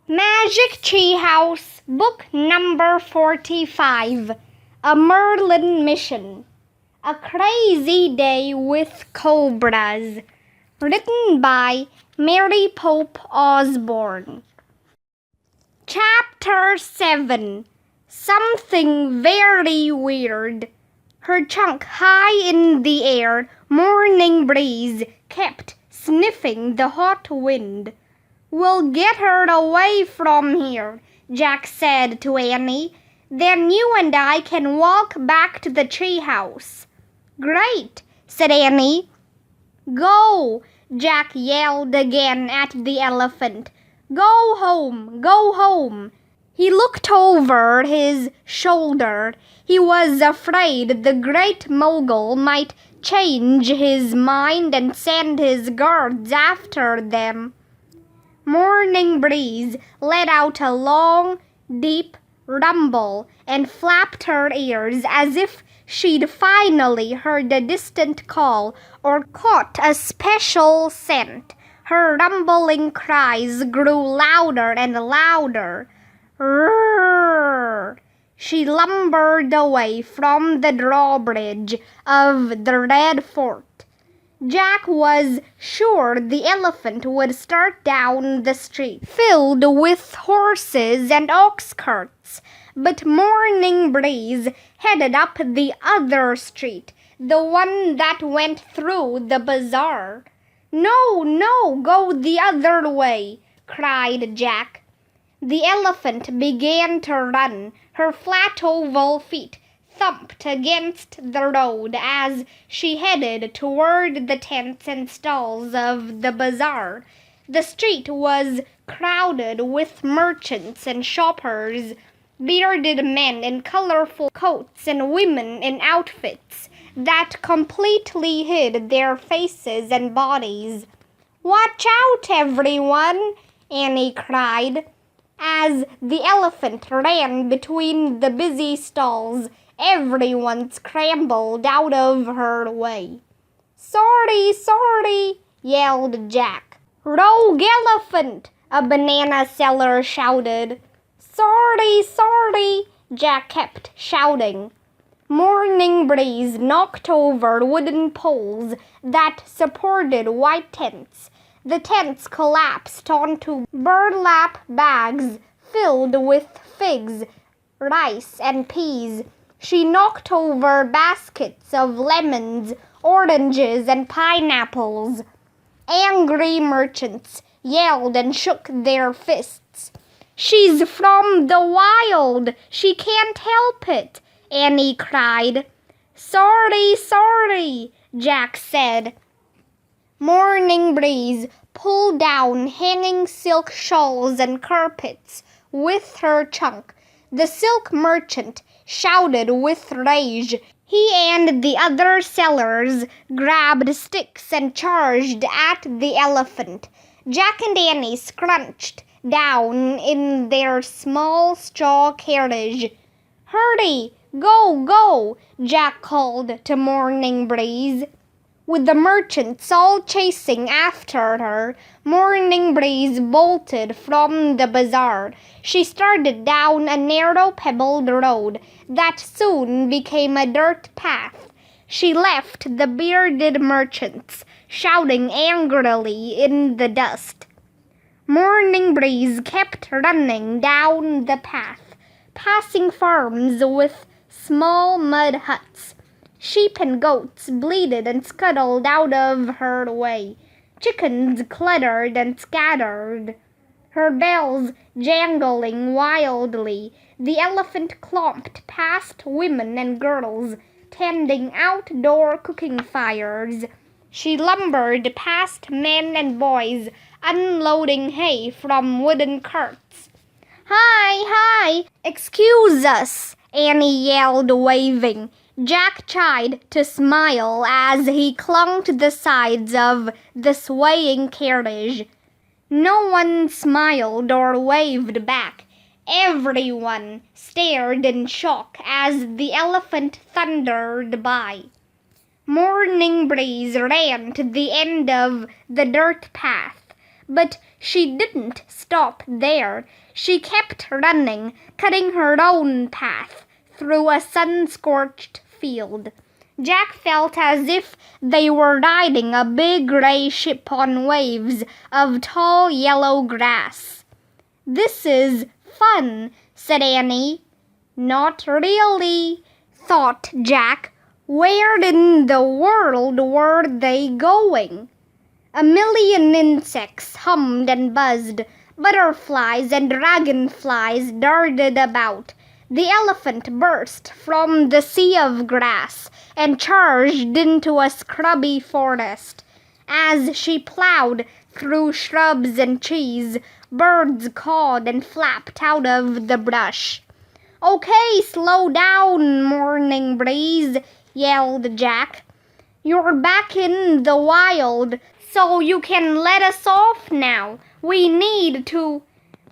Magic Tree House, Book Number 45, A Merlin Mission. A Crazy Day with Cobras. Written by Mary Pope Osborne. Chapter 7. Something very weird. Her trunk high in the air, Morning Breeze kept sniffing the hot wind. "We'll get her away from here," Jack said to Annie. "Then you and I can walk back to the treehouse." "Great," said Annie. "Go," Jack yelled again at the elephant. "Go home, go home." He looked over his shoulder. He was afraid the Great Mogul might change his mind and send his guards after them. Morning Breeze let out a long, deep rumble and flapped her ears as if she'd finally heard a distant call or caught a special scent. Her rumbling cries grew louder and louder. "Rrrr!" She lumbered away from the drawbridge of the Red Fort. Jack was sure the elephant would start down the street, filled with horses and ox carts, but Morning Breeze headed up the other street, the one that went through the bazaar. "No, no, go the other way," cried Jack. The elephant began to run. Her flat oval feet thumped against the road as she headed toward the tents and stalls of the bazaar. The street was crowded with merchants and shoppers, bearded men in colorful coats and women in outfits that completely hid their faces and bodies. "Watch out, everyone!" Annie cried, as the elephant ran between the busy stalls. Everyone scrambled out of her way. "Sorry, sorry," yelled Jack. "Rogue elephant," a banana seller shouted. "Sorry, sorry," Jack kept shouting. Morning Breeze knocked over wooden poles that supported white tents. The tents collapsed onto burlap bags filled with figs, rice, and peas. She knocked over baskets of lemons, oranges, and pineapples. Angry merchants yelled and shook their fists. "She's from the wild! She can't help it!" Annie cried. "Sorry, sorry," Jack said. Morning Breeze pulled down hanging silk shawls and carpets with her trunk. The silk merchant shouted with rage. He and the other sellers grabbed sticks and charged at the elephant. Jack and Annie scrunched down in their small straw carriage. "Hurry! Go, go!" Jack called to Morning Breeze. With the merchants all chasing after her, Morning Breeze bolted from the bazaar. She started down a narrow pebbled road that soon became a dirt path. She left the bearded merchants shouting angrily in the dust. Morning Breeze kept running down the path, passing farms with small mud huts. Sheep and goats bleated and scuttled out of her way. Chickens cluttered and scattered, her bells jangling wildly. The elephant clomped past women and girls tending outdoor cooking fires. She lumbered past men and boys unloading hay from wooden carts. "Hi, hi! Excuse us!" Annie yelled, waving. Jack tried to smile as he clung to the sides of the swaying carriage. No one smiled or waved back. Everyone stared in shock as the elephant thundered by. Morning Breeze ran to the end of the dirt path, but she didn't stop there. She kept running, cutting her own path through a sun-scorched field. Jack felt as if they were riding a big gray ship on waves of tall yellow grass. "This is fun," said Annie. "Not really," thought Jack. Where in the world were they going? A million insects hummed and buzzed. Butterflies and dragonflies darted about. The elephant burst from the sea of grass and charged into a scrubby forest. As she plowed through shrubs and trees, birds cawed and flapped out of the brush. "Okay, slow down, Morning Breeze," yelled Jack. "You're back in the wild, so you can let us off now. We need to—"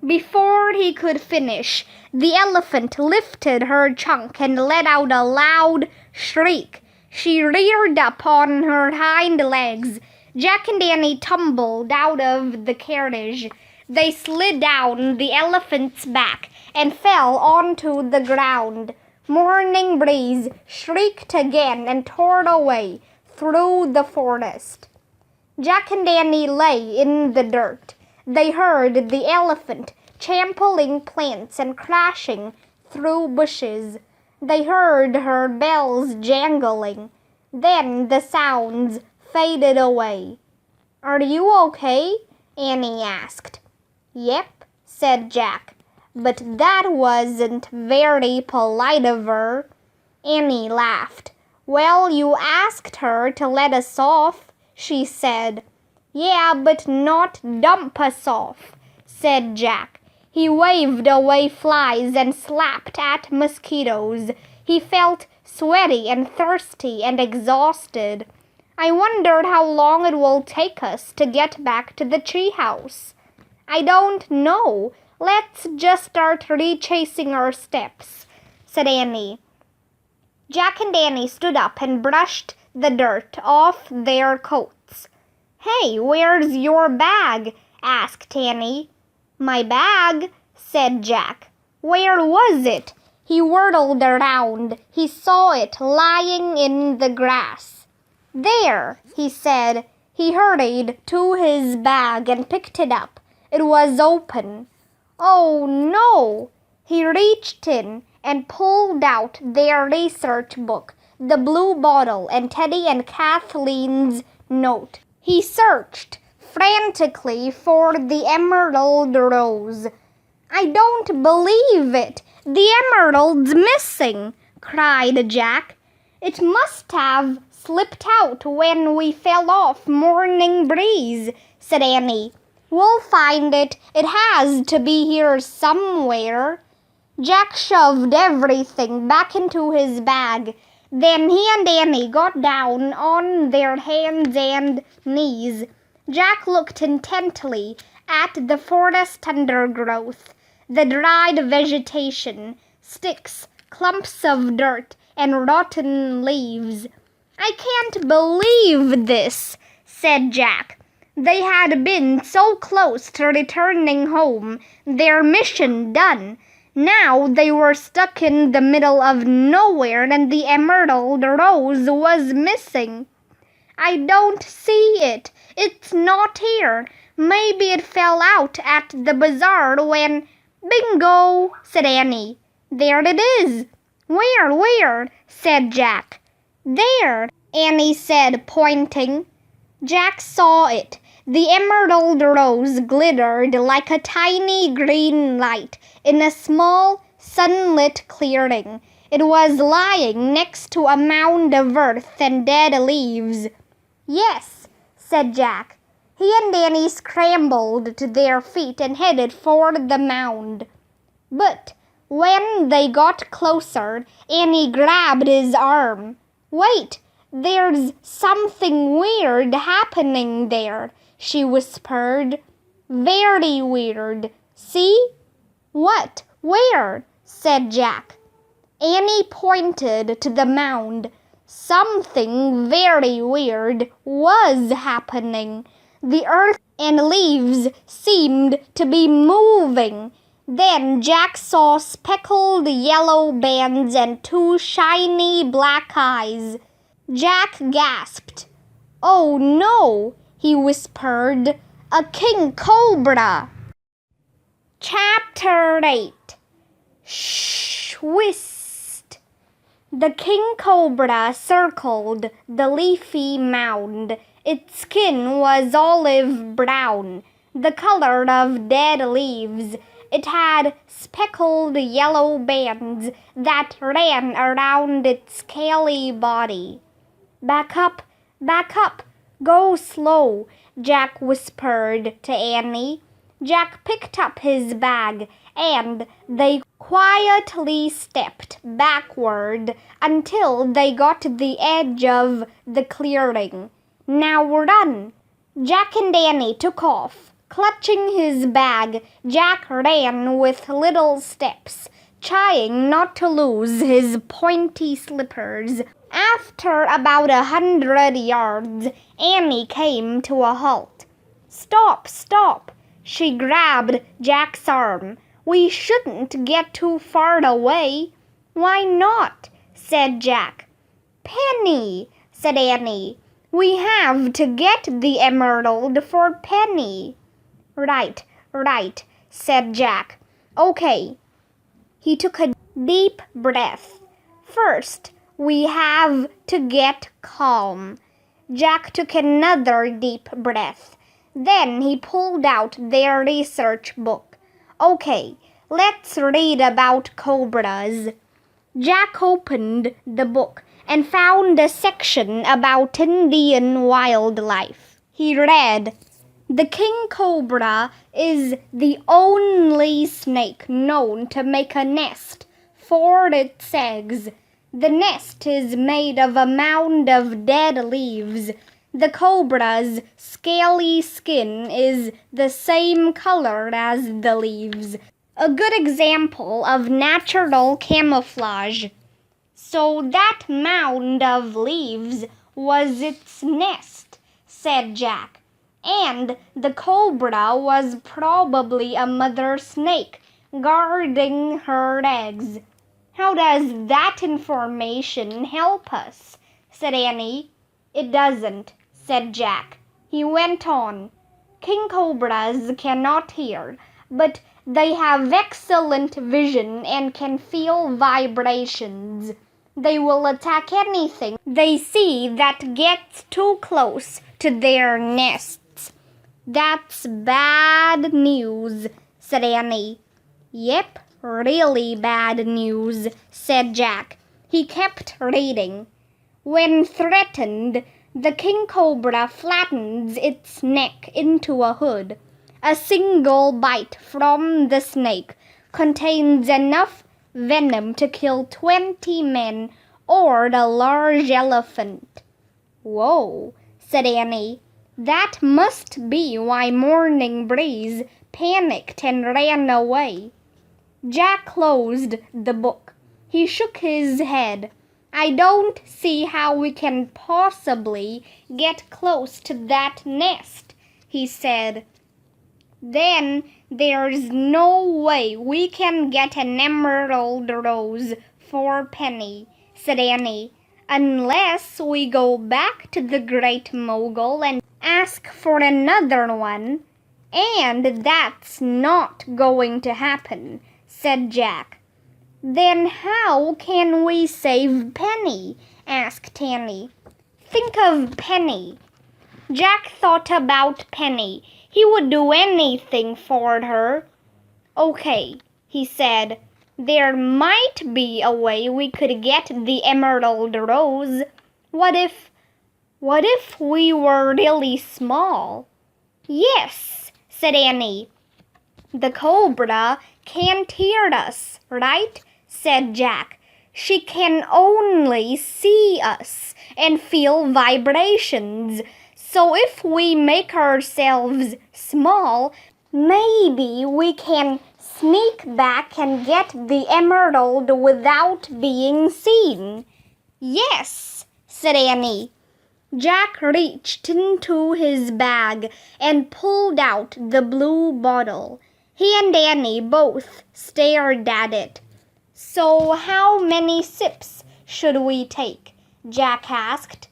Before he could finish, the elephant lifted her trunk and let out a loud shriek. She reared up on her hind legs. Jack and Annie tumbled out of the carriage. They slid down the elephant's back and fell onto the ground. Morning Breeze shrieked again and tore away through the forest. Jack and Annie lay in the dirt. They heard the elephant trampling plants and crashing through bushes. They heard her bells jangling. Then the sounds faded away. "Are you okay?" Annie asked. "Yep," said Jack. "But that wasn't very polite of her." Annie laughed. "Well, you asked her to let us off," she said. "Yeah, but not dump us off," said Jack. He waved away flies and slapped at mosquitoes. He felt sweaty and thirsty and exhausted. "I wondered how long it will take us to get back to the treehouse." "I don't know. Let's just start retracing our steps," said Annie. Jack and Annie stood up and brushed the dirt off their coats. "Hey, where's your bag?" asked Annie. "My bag?" said Jack. "Where was it?" He whirled around. He saw it lying in the grass. "There," he said. He hurried to his bag and picked it up. It was open. "Oh, no!" He reached in and pulled out their research book, the blue bottle, and Teddy and Kathleen's note. He searched frantically for the emerald rose. "I don't believe it! The emerald's missing!" cried Jack. "It must have slipped out when we fell off Morning Breeze," said Annie. "We'll find it. It has to be here somewhere." Jack shoved everything back into his bag. Then he and Annie got down on their hands and knees. Jack looked intently at the forest undergrowth, the dried vegetation, sticks, clumps of dirt, and rotten leaves. "I can't believe this," said Jack. They had been so close to returning home, their mission done. Now they were stuck in the middle of nowhere and the emerald rose was missing. "I don't see it. It's not here. Maybe it fell out at the bazaar when—" "Bingo!" said Annie. "There it is." Where?" said Jack. "There," Annie said, pointing. Jack saw it. The emerald rose glittered like a tiny green light in a small, sunlit clearing. It was lying next to a mound of earth and dead leaves. "Yes," said Jack. He and Annie scrambled to their feet and headed for the mound. But when they got closer, Annie grabbed his arm. "Wait, there's something weird happening there," she whispered. "Very weird. See?" "What? Where?" said Jack. Annie pointed to the mound. Something very weird was happening. The earth and leaves seemed to be moving. Then Jack saw speckled yellow bands and two shiny black eyes. Jack gasped. "Oh no," he whispered. "A king cobra!" Chapter 8. Shh! Whist! The king cobra circled the leafy mound. Its skin was olive brown, the color of dead leaves. It had speckled yellow bands that ran around its scaly body. "Back up, go slow," Jack whispered to Annie. Jack picked up his bag, and they quietly stepped backward until they got to the edge of the clearing. "Now run!" Jack and Annie took off. Clutching his bag, Jack ran with little steps, trying not to lose his pointy slippers. After about 100 yards, Annie came to a halt. "Stop, stop!" She grabbed Jack's arm. "We shouldn't get too far away." "Why not?" said Jack. "Penny," said Annie. "We have to get the emerald for Penny." Right, said Jack. "Okay." He took a deep breath. "First, we have to get calm." Jack took another deep breath. Then he pulled out their research book. "Okay, let's read about cobras." Jack opened the book and found a section about Indian wildlife. He read, "The king cobra is the only snake known to make a nest for its eggs. The nest is made of a mound of dead leaves. The cobra's scaly skin is the same color as the leaves, a good example of natural camouflage." "So that mound of leaves was its nest," said Jack. "And the cobra was probably a mother snake guarding her eggs." "How does that information help us?" said Annie. "It doesn't," said Jack. He went on. "King cobras cannot hear, but they have excellent vision and can feel vibrations. They will attack anything they see that gets too close to their nests." "That's bad news," said Annie. "Yep, really bad news," said Jack. He kept reading. "When threatened, the king cobra flattens its neck into a hood. A single bite from the snake contains enough venom to kill 20 men or a large elephant." "Whoa," said Annie. "That must be why Morning Breeze panicked and ran away." Jack closed the book. He shook his head. "I don't see how we can possibly get close to that nest," he said. "Then there's no way we can get an emerald rose for Penny," said Annie, "unless we go back to the Great Mogul and ask for another one." "And that's not going to happen," said Jack. "Then how can we save Penny?" asked Annie. "Think of Penny." Jack thought about Penny. He would do anything for her. "Okay," he said. "There might be a way we could get the emerald rose. What if we were really small?" "Yes," said Annie. "The cobra can't hear us, right?" said Jack. "She can only see us and feel vibrations. So if we make ourselves small, maybe we can sneak back and get the emerald without being seen." "Yes," said Annie. Jack reached into his bag and pulled out the blue bottle. He and Annie both stared at it. "So how many sips should we take?" Jack asked.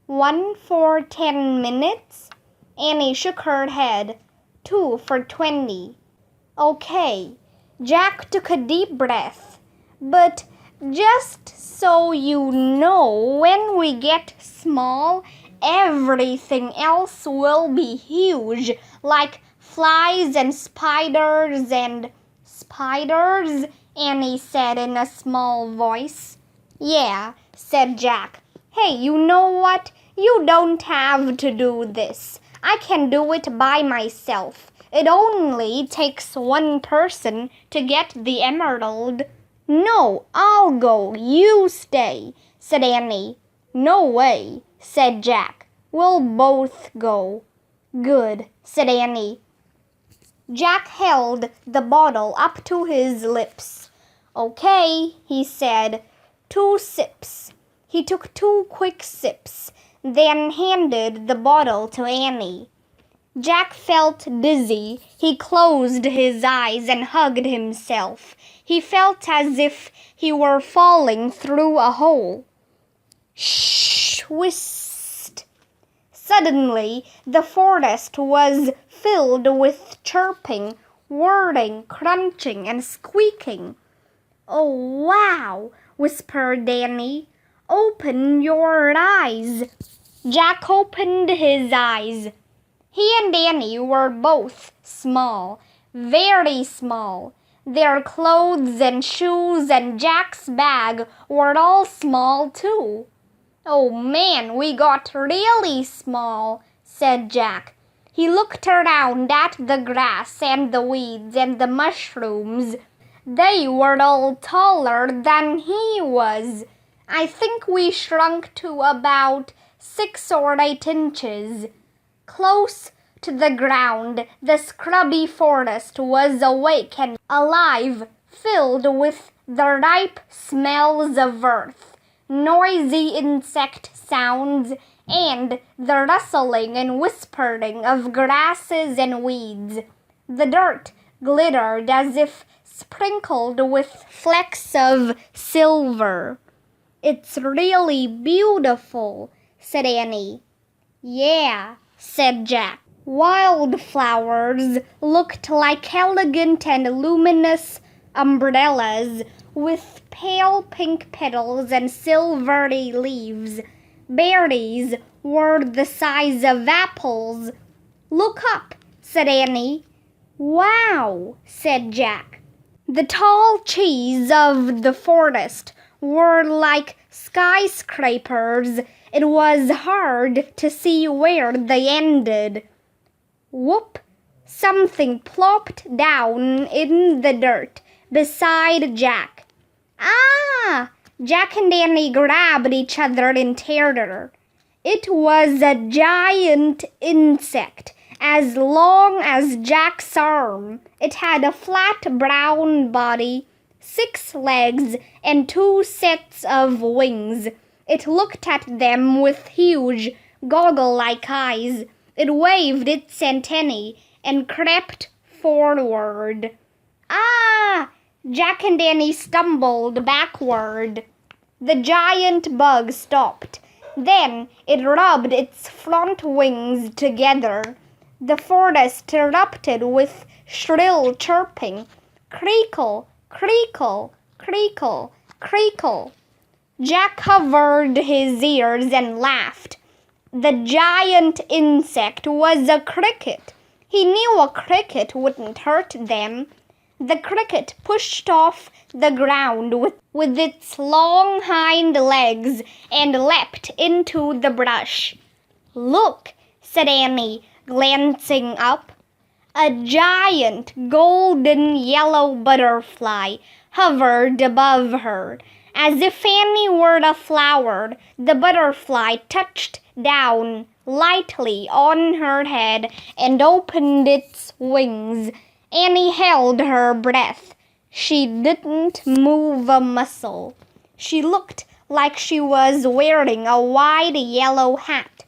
"One for 10 minutes?" Annie shook her head. "Two for 20. "Okay." Jack took a deep breath. "But just so you know, when we get small, everything else will be huge, like flies and spiders and—" "Spiders?" Annie said in a small voice. "Yeah," said Jack. "Hey, you know what? You don't have to do this. I can do it by myself. It only takes one person to get the emerald." "No, I'll go. You stay," said Annie. "No way," said Jack. "We'll both go." "Good," said Annie. Jack held the bottle up to his lips. "Okay," he said. "2 sips." He took 2 quick sips, then handed the bottle to Annie. Jack felt dizzy. He closed his eyes and hugged himself. He felt as if he were falling through a hole. Shh! Whist! Suddenly, the forest was filled with chirping, whirring, crunching, and squeaking. "Oh, wow!" whispered Danny. "Open your eyes." Jack opened his eyes. He and Danny were both small, very small. Their clothes and shoes and Jack's bag were all small too. "Oh man, we got really small," said Jack. He looked around at the grass and the weeds and the mushrooms. They were all taller than he was. "I think we shrunk to about 6 or 8 inches. Close to the ground, the scrubby forest was awake and alive, filled with the ripe smells of earth, noisy insect sounds, and the rustling and whispering of grasses and weeds. The dirt glittered as if sprinkled with flecks of silver. "It's really beautiful," said Annie. "Yeah," said Jack. Wildflowers looked like elegant and luminous umbrellas with pale pink petals and silvery leaves. Berries were the size of apples. "Look up," said Annie. "Wow," said Jack. The tall trees of the forest were like skyscrapers. It was hard to see where they ended. Whoop! Something plopped down in the dirt beside Jack. "Ah!" Jack and Annie grabbed each other in terror. It was a giant insect, as long as Jack's arm. It had a flat brown body, 6 legs, and 2 sets of wings. It looked at them with huge, goggle-like eyes. It waved its antennae and crept forward. "Ah!" Jack and Annie stumbled backward. The giant bug stopped. Then it rubbed its front wings together. The forest erupted with shrill chirping. Creakle, creakle, creakle, creakle. Jack covered his ears and laughed. The giant insect was a cricket. He knew a cricket wouldn't hurt them. The cricket pushed off the ground with its long hind legs and leapt into the brush. "Look," said Annie, glancing up. A giant golden yellow butterfly hovered above her. As if Annie were a flower, the butterfly touched down lightly on her head and opened its wings. Annie held her breath. She didn't move a muscle. She looked like she was wearing a wide yellow hat.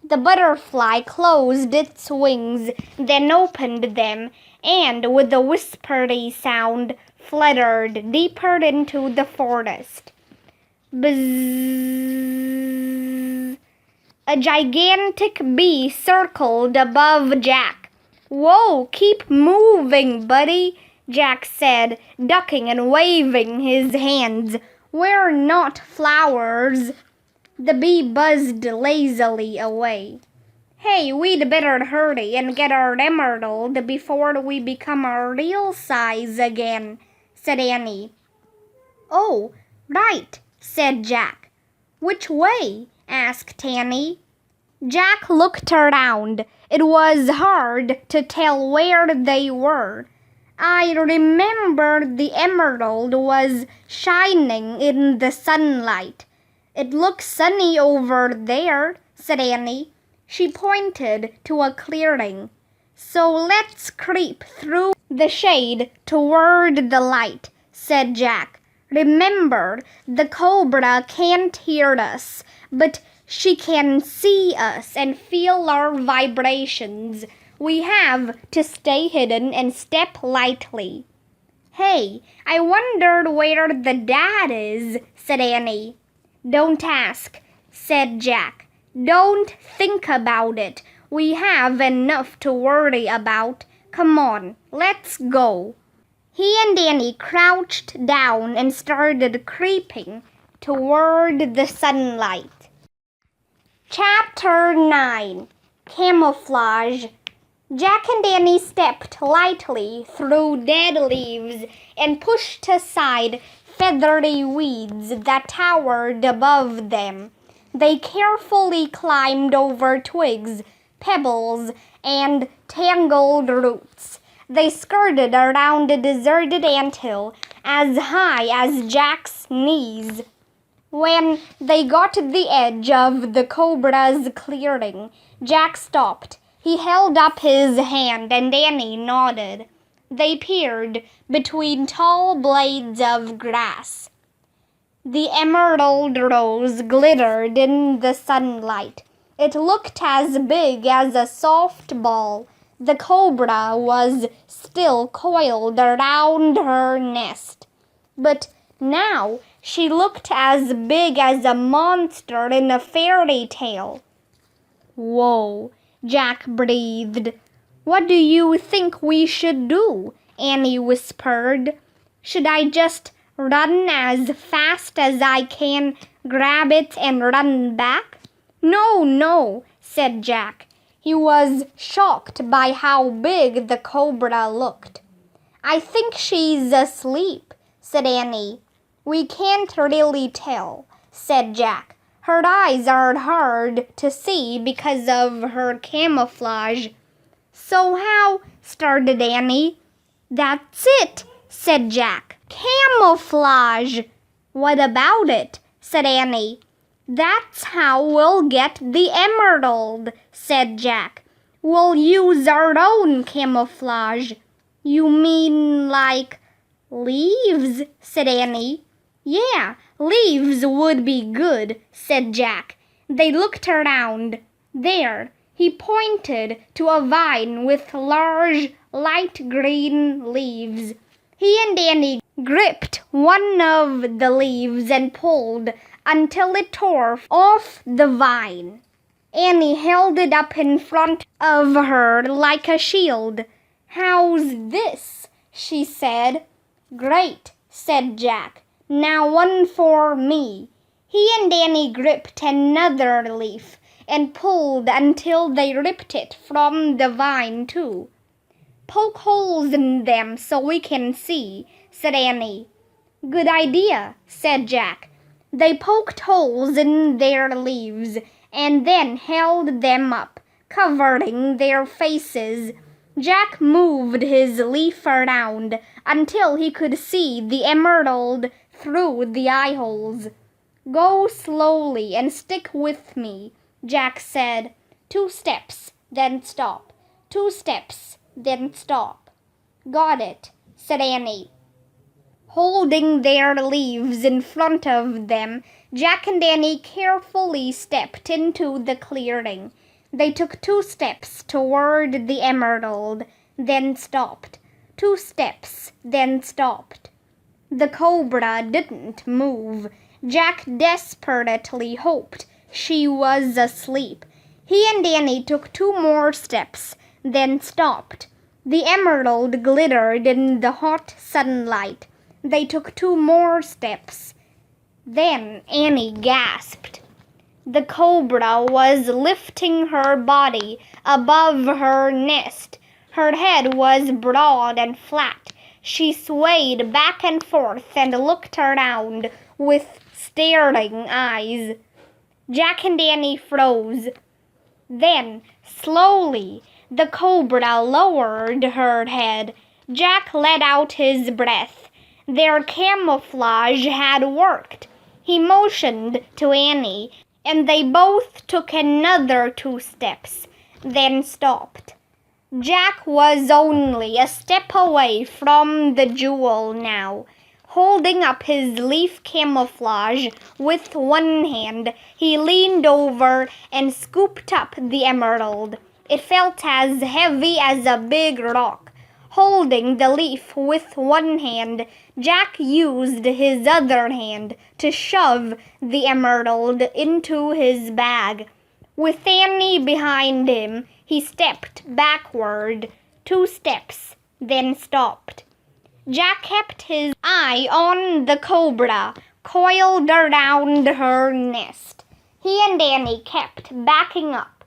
The butterfly closed its wings, then opened them, and with a whispery sound fluttered deeper into the forest. Bzzz! A gigantic bee circled above Jack. "Whoa, keep moving, buddy," Jack said, ducking and waving his hands. "We're not flowers." The bee buzzed lazily away. "Hey, we'd better hurry and get our emerald before we become our real size again," said Annie. "Oh, right," said Jack. "Which way?" asked Annie. Jack looked around. It was hard to tell where they were. "I remember the emerald was shining in the sunlight. It looks sunny over there," said Annie. She pointed to a clearing. "So let's creep through the shade toward the light," said Jack. "Remember, the cobra can't hear us, but she can see us and feel our vibrations. We have to stay hidden and step lightly." "Hey, I wondered where the dad is," said Annie. "Don't ask," said Jack. "Don't think about it. We have enough to worry about. Come on, let's go." He and Annie crouched down and started creeping toward the sunlight. Chapter 9. Camouflage. Jack and Annie stepped lightly through dead leaves and pushed aside feathery weeds that towered above them. They carefully climbed over twigs, pebbles, and tangled roots. They skirted around a deserted anthill as high as Jack's knees. When they got to the edge of the cobra's clearing, Jack stopped. He held up his hand and Annie nodded. They peered between tall blades of grass. The emerald rose glittered in the sunlight. It looked as big as a soft ball. The cobra was still coiled around her nest. But now she looked as big as a monster in a fairy tale. "Whoa," Jack breathed. "What do you think we should do?" Annie whispered. "Should I just run as fast as I can, grab it, and run back?" No, said Jack. He was shocked by how big the cobra looked. "I think she's asleep," said Annie. "We can't really tell," said Jack. "Her eyes are hard to see because of her camouflage." "So how—" started Annie. "That's it," said Jack. "Camouflage." "What about it?" said Annie. "That's how we'll get the emerald," said Jack. "We'll use our own camouflage." "You mean like leaves?" said Annie. "Yeah, leaves would be good," said Jack. They looked around. There, he pointed to a vine with large, light green leaves. He and Annie gripped one of the leaves and pulled until it tore off the vine. Annie held it up in front of her like a shield. "How's this?" she said. "Great," said Jack. "Now one for me." He and Annie gripped another leaf and pulled until they ripped it from the vine too. "Poke holes in them so we can see," said Annie. "Good idea," said Jack. They poked holes in their leaves and then held them up, covering their faces. Jack moved his leaf around until he could see the emerald through the eye holes. "Go slowly and stick with me," Jack said. 2 steps, then stop. 2 steps, then stop. "Got it," said Annie. Holding their leaves in front of them, Jack and Annie carefully stepped into the clearing. They took 2 steps toward the emerald, then stopped. 2 steps, then stopped. The cobra didn't move. Jack desperately hoped she was asleep. He and Danny took 2 more steps, then stopped. The emerald glittered in the hot sunlight. They took 2 more steps. Then Annie gasped. The cobra was lifting her body above her nest. Her head was broad and flat. She swayed back and forth and looked around with staring eyes. Jack and Danny froze. Then, slowly, the cobra lowered her head. Jack let out his breath. Their camouflage had worked. He motioned to Annie, and they both took another 2 steps, then stopped. Jack was only a step away from the jewel now. Holding up his leaf camouflage with one hand, he leaned over and scooped up the emerald. It felt as heavy as a big rock. Holding the leaf with one hand, Jack used his other hand to shove the emerald into his bag. With Annie behind him, he stepped backward 2 steps, then stopped. Jack kept his eye on the cobra, coiled around her nest. He and Annie kept backing up.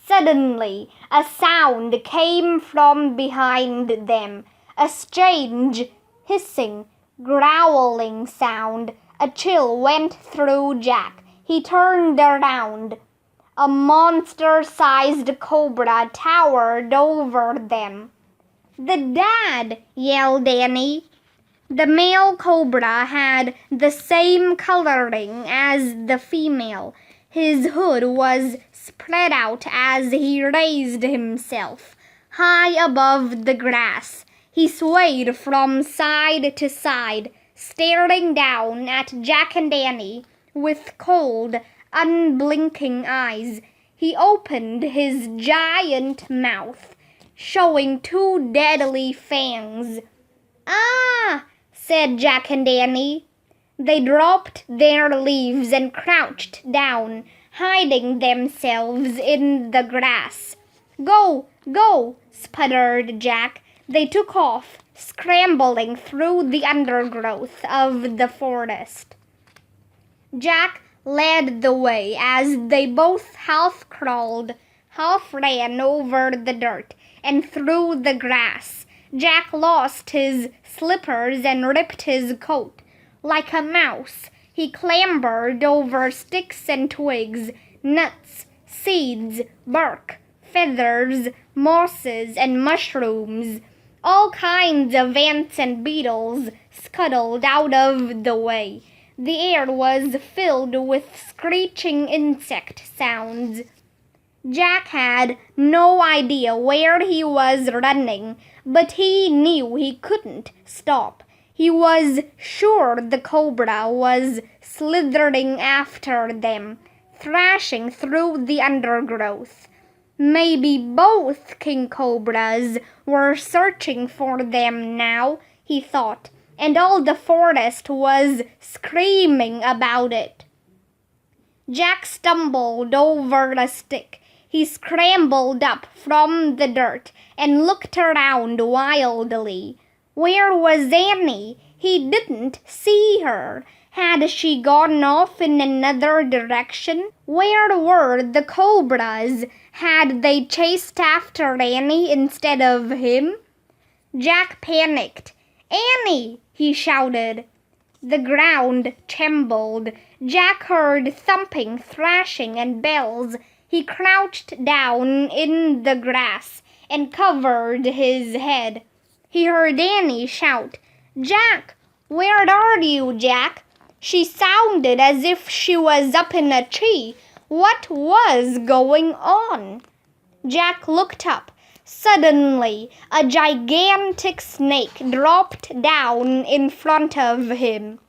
Suddenly, a sound came from behind them, a strange, hissing, growling sound. A chill went through Jack. He turned around. A monster-sized cobra towered over them. "The dad!" yelled Annie. The male cobra had the same coloring as the female. His hood was spread out as he raised himself high above the grass. He swayed from side to side, staring down at Jack and Annie with cold, unblinking eyes. He opened his giant mouth, showing 2 deadly fangs. "Ah!" said Jack and Annie. They dropped their leaves and crouched down, hiding themselves in the grass. "Go! Go!" sputtered Jack. They took off, scrambling through the undergrowth of the forest. Jack led the way as they both half crawled, half ran over the dirt and through the grass. Jack lost his slippers and ripped his coat. Like a mouse, he clambered over sticks and twigs, nuts, seeds, bark, feathers, mosses, and mushrooms. All kinds of ants and beetles scuttled out of the way. The air was filled with screeching insect sounds. Jack had no idea where he was running, but he knew he couldn't stop. He was sure the cobra was slithering after them, thrashing through the undergrowth. Maybe both king cobras were searching for them now, he thought, and all the forest was screaming about it. Jack stumbled over a stick. He scrambled up from the dirt and looked around wildly. Where was Annie? He didn't see her. Had she gone off in another direction? Where were the cobras? Had they chased after Annie instead of him? Jack panicked. "Annie!" he shouted. The ground trembled. Jack heard thumping, thrashing, and bells. He crouched down in the grass and covered his head. He heard Annie shout, "Jack! Where are you, Jack?" She sounded as if she was up in a tree. What was going on? Jack looked up. Suddenly, a gigantic snake dropped down in front of him.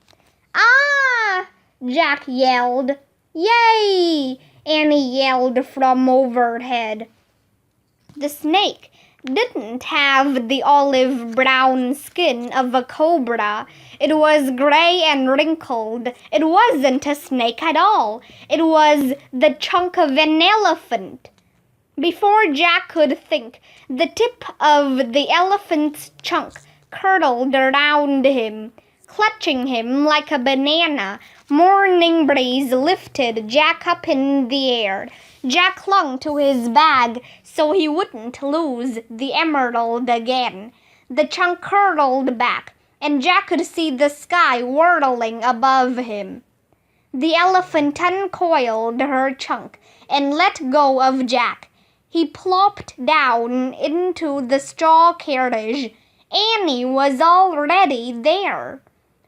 "Ah!" Jack yelled. "Yay!" Annie yelled from overhead. The snake didn't have the olive-brown skin of a cobra. It was gray and wrinkled. It wasn't a snake at all. It was the chunk of an elephant. Before Jack could think, the tip of the elephant's chunk curled around him, clutching him like a banana. Morning Breeze lifted Jack up in the air. Jack clung to his bag so he wouldn't lose the emerald again. The chunk curled back, and Jack could see the sky whirling above him. The elephant uncoiled her chunk and let go of Jack. He plopped down into the straw carriage. Annie was already there.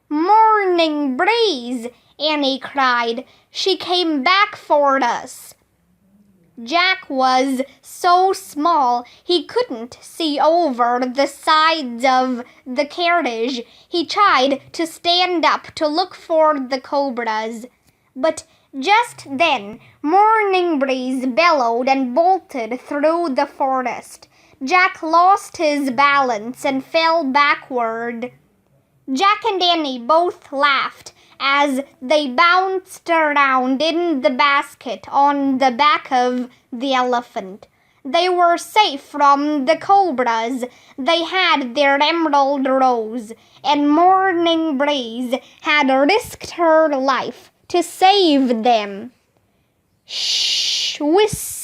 "Morning Breeze!" Annie cried. "She came back for us." Jack was so small he couldn't see over the sides of the carriage. He tried to stand up to look for the cobras. But just then, Morning Breeze bellowed and bolted through the forest. Jack lost his balance and fell backward. Jack and Annie both laughed as they bounced around in the basket on the back of the elephant. They were safe from the cobras. They had their emerald rose, and Morning Breeze had risked her life to save them. Shh! Whisk!